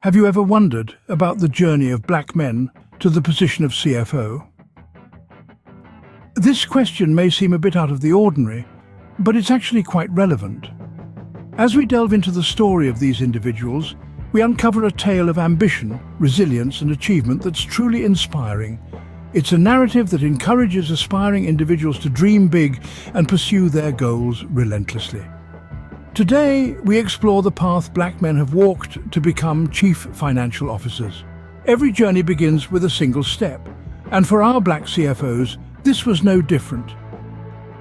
Have you ever wondered about the journey of black men to the position of CFO? This question may seem a bit out of the ordinary, but it's actually quite relevant. As we delve into the story of these individuals, we uncover a tale of ambition, resilience, and achievement that's truly inspiring. It's a narrative that encourages aspiring individuals to dream big and pursue their goals relentlessly. Today, we explore the path black men have walked to become chief financial officers. Every journey begins with a single step, and for our black CFOs, this was no different.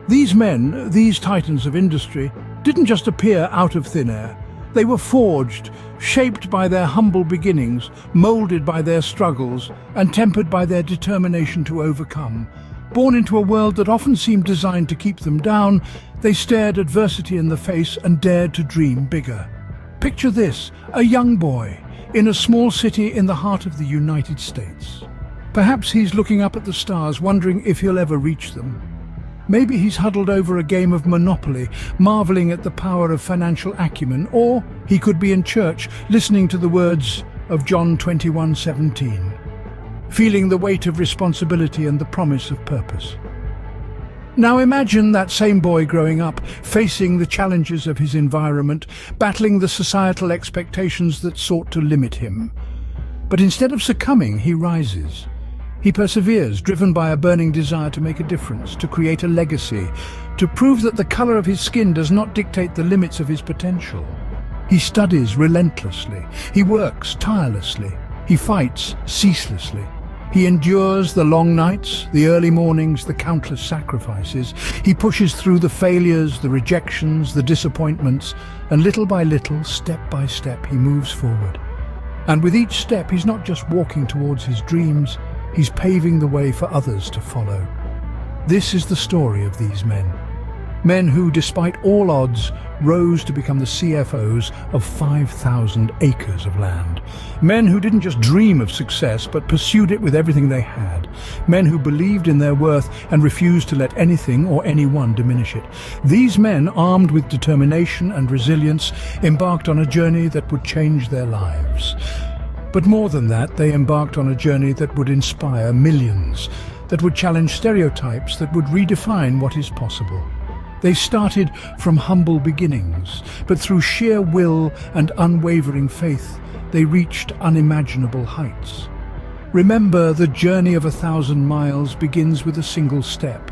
These men, these titans of industry, didn't just appear out of thin air. They were forged, shaped by their humble beginnings, molded by their struggles, and tempered by their determination to overcome. Born into a world that often seemed designed to keep them down, they stared adversity in the face and dared to dream bigger. Picture this, a young boy in a small city in the heart of the United States. Perhaps he's looking up at the stars, wondering if he'll ever reach them. Maybe he's huddled over a game of Monopoly, marveling at the power of financial acumen, or he could be in church, listening to the words of John 21:17. Feeling the weight of responsibility and the promise of purpose. Now imagine that same boy growing up, facing the challenges of his environment, battling the societal expectations that sought to limit him. But instead of succumbing, he rises. He perseveres, driven by a burning desire to make a difference, to create a legacy, to prove that the color of his skin does not dictate the limits of his potential. He studies relentlessly. He works tirelessly. He fights ceaselessly. He endures the long nights, the early mornings, the countless sacrifices. He pushes through the failures, the rejections, the disappointments, and little by little, step by step, he moves forward. And with each step, he's not just walking towards his dreams, he's paving the way for others to follow. This is the story of these men. Men who, despite all odds, rose to become the CFOs of 5,000 acres of land. Men who didn't just dream of success, but pursued it with everything they had. Men who believed in their worth and refused to let anything or anyone diminish it. These men, armed with determination and resilience, embarked on a journey that would change their lives. But more than that, they embarked on a journey that would inspire millions, that would challenge stereotypes, that would redefine what is possible. They started from humble beginnings, but through sheer will and unwavering faith, they reached unimaginable heights. Remember, the journey of 1,000 miles begins with a single step,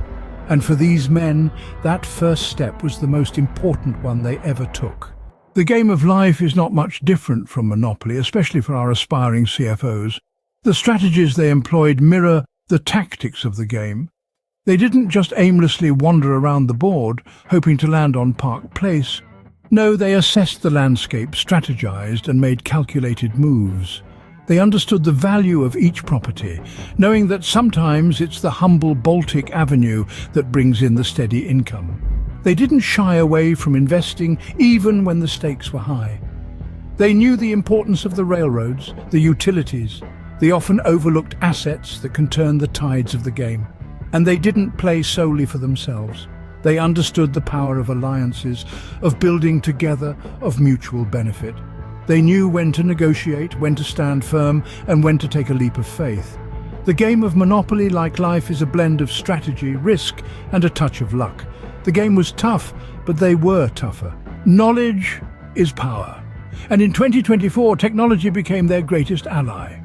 and for these men, that first step was the most important one they ever took. The game of life is not much different from Monopoly, especially for our aspiring CFOs. The strategies they employed mirror the tactics of the game. They didn't just aimlessly wander around the board, hoping to land on Park Place. No, they assessed the landscape, strategized, and made calculated moves. They understood the value of each property, knowing that sometimes it's the humble Baltic Avenue that brings in the steady income. They didn't shy away from investing, even when the stakes were high. They knew the importance of the railroads, the utilities, the often overlooked assets that can turn the tides of the game. And they didn't play solely for themselves. They understood the power of alliances, of building together, of mutual benefit. They knew when to negotiate, when to stand firm, and when to take a leap of faith. The game of Monopoly, like life, is a blend of strategy, risk, and a touch of luck. The game was tough, but they were tougher. Knowledge is power. And in 2024, technology became their greatest ally.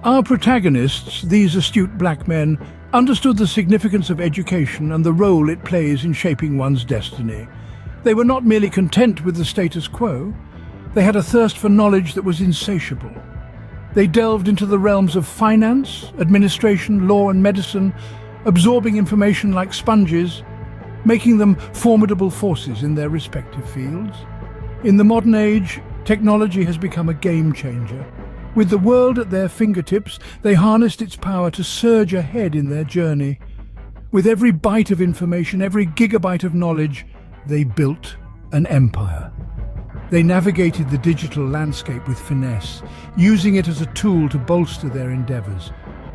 Our protagonists, these astute black men, understood the significance of education and the role it plays in shaping one's destiny. They were not merely content with the status quo. They had a thirst for knowledge that was insatiable. They delved into the realms of finance, administration, law, and medicine, absorbing information like sponges, making them formidable forces in their respective fields. In the modern age, technology has become a game changer. With the world at their fingertips, they harnessed its power to surge ahead in their journey. With every byte of information, every gigabyte of knowledge, they built an empire. They navigated the digital landscape with finesse, using it as a tool to bolster their endeavors.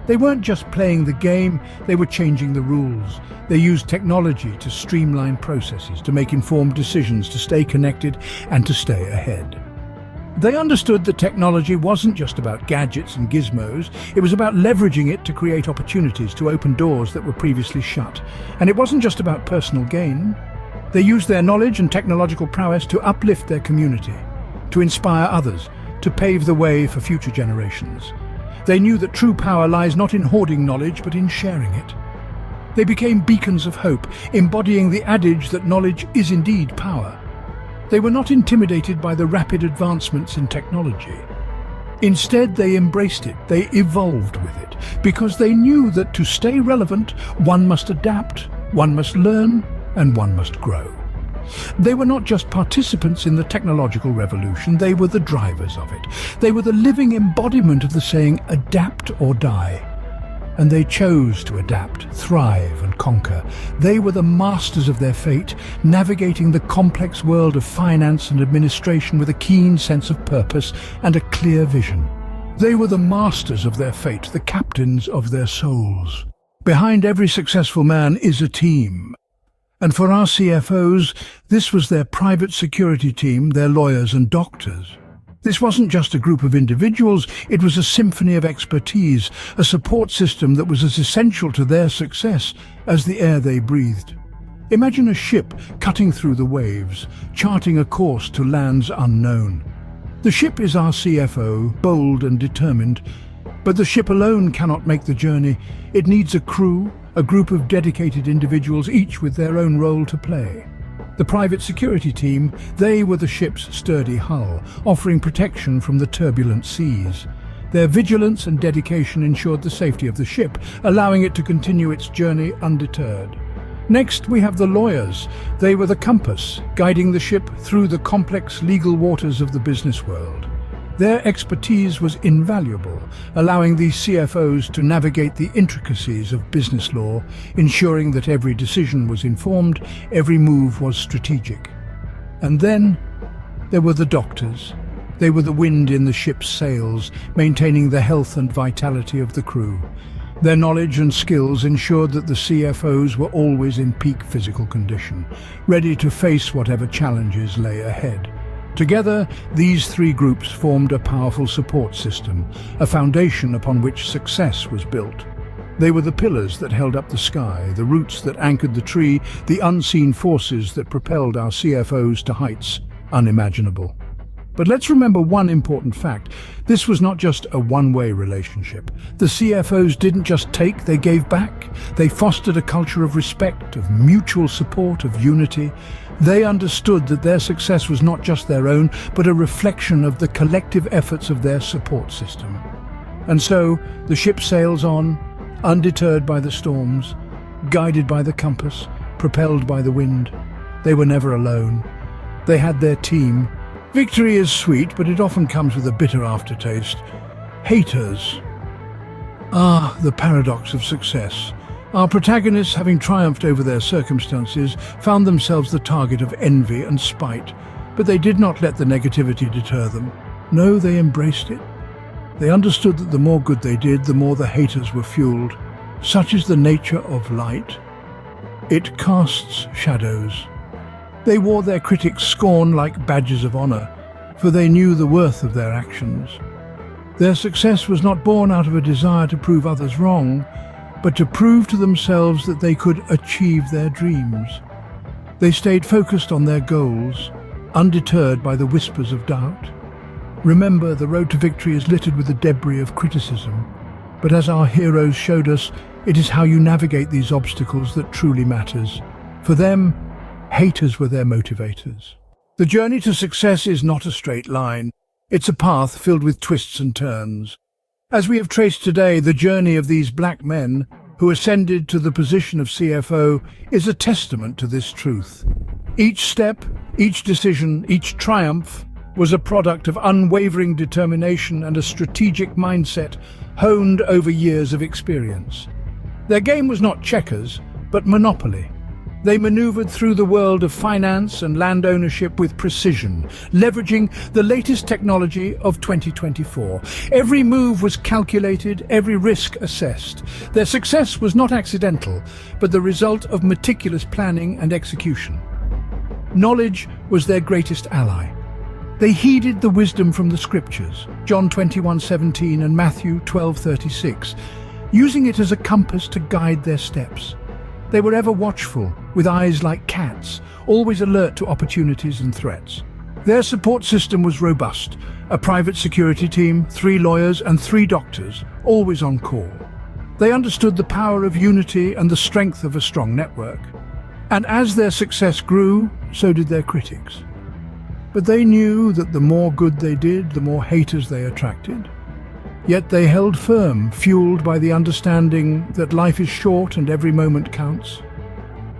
They weren't just playing the game, they were changing the rules. They used technology to streamline processes, to make informed decisions, to stay connected, and to stay ahead. They understood that technology wasn't just about gadgets and gizmos, it was about leveraging it to create opportunities, to open doors that were previously shut. And it wasn't just about personal gain. They used their knowledge and technological prowess to uplift their community, to inspire others, to pave the way for future generations. They knew that true power lies not in hoarding knowledge, but in sharing it. They became beacons of hope, embodying the adage that knowledge is indeed power. They were not intimidated by the rapid advancements in technology. Instead, they embraced it, they evolved with it, because they knew that to stay relevant, one must adapt, one must learn, and one must grow. They were not just participants in the technological revolution, they were the drivers of it. They were the living embodiment of the saying, adapt or die. And they chose to adapt, thrive and conquer. They were the masters of their fate, navigating the complex world of finance and administration with a keen sense of purpose and a clear vision. They were the masters of their fate, the captains of their souls. Behind every successful man is a team. And for our CFOs, this was their private security team, their lawyers and doctors. This wasn't just a group of individuals, it was a symphony of expertise, a support system that was as essential to their success as the air they breathed. Imagine a ship cutting through the waves, charting a course to lands unknown. The ship is our CFO, bold and determined, but the ship alone cannot make the journey. It needs a crew, a group of dedicated individuals, each with their own role to play. The private security team, they were the ship's sturdy hull, offering protection from the turbulent seas. Their vigilance and dedication ensured the safety of the ship, allowing it to continue its journey undeterred. Next, we have the lawyers. They were the compass, guiding the ship through the complex legal waters of the business world. Their expertise was invaluable, allowing these CFOs to navigate the intricacies of business law, ensuring that every decision was informed, every move was strategic. And then there were the doctors. They were the wind in the ship's sails, maintaining the health and vitality of the crew. Their knowledge and skills ensured that the CFOs were always in peak physical condition, ready to face whatever challenges lay ahead. Together, these three groups formed a powerful support system, a foundation upon which success was built. They were the pillars that held up the sky, the roots that anchored the tree, the unseen forces that propelled our CFOs to heights unimaginable. But let's remember one important fact. This was not just a one-way relationship. The CFOs didn't just take, they gave back. They fostered a culture of respect, of mutual support, of unity. They understood that their success was not just their own, but a reflection of the collective efforts of their support system. And so, the ship sails on, undeterred by the storms, guided by the compass, propelled by the wind. They were never alone. They had their team. Victory is sweet, but it often comes with a bitter aftertaste. Haters. Ah, the paradox of success. Our protagonists, having triumphed over their circumstances, found themselves the target of envy and spite, but they did not let the negativity deter them. No, they embraced it. They understood that the more good they did, the more the haters were fueled. Such is the nature of light. It casts shadows. They wore their critics' scorn like badges of honor, for they knew the worth of their actions. Their success was not born out of a desire to prove others wrong, but to prove to themselves that they could achieve their dreams. They stayed focused on their goals, undeterred by the whispers of doubt. Remember, the road to victory is littered with the debris of criticism, but as our heroes showed us, it is how you navigate these obstacles that truly matters. For them, haters were their motivators. The journey to success is not a straight line. It's a path filled with twists and turns. As we have traced today, the journey of these black men who ascended to the position of CFO is a testament to this truth. Each step, each decision, each triumph was a product of unwavering determination and a strategic mindset honed over years of experience. Their game was not checkers, but monopoly. They maneuvered through the world of finance and land ownership with precision, leveraging the latest technology of 2024. Every move was calculated, every risk assessed. Their success was not accidental, but the result of meticulous planning and execution. Knowledge was their greatest ally. They heeded the wisdom from the scriptures, John 21:17 and Matthew 12:36, using it as a compass to guide their steps. They were ever watchful, with eyes like cats, always alert to opportunities and threats. Their support system was robust, a private security team, 3 lawyers and 3 doctors, always on call. They understood the power of unity and the strength of a strong network. And as their success grew, so did their critics. But they knew that the more good they did, the more haters they attracted. Yet they held firm, fueled by the understanding that life is short and every moment counts.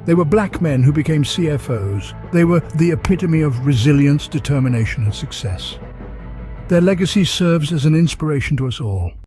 They were black men who became CFOs. They were the epitome of resilience, determination, and success. Their legacy serves as an inspiration to us all.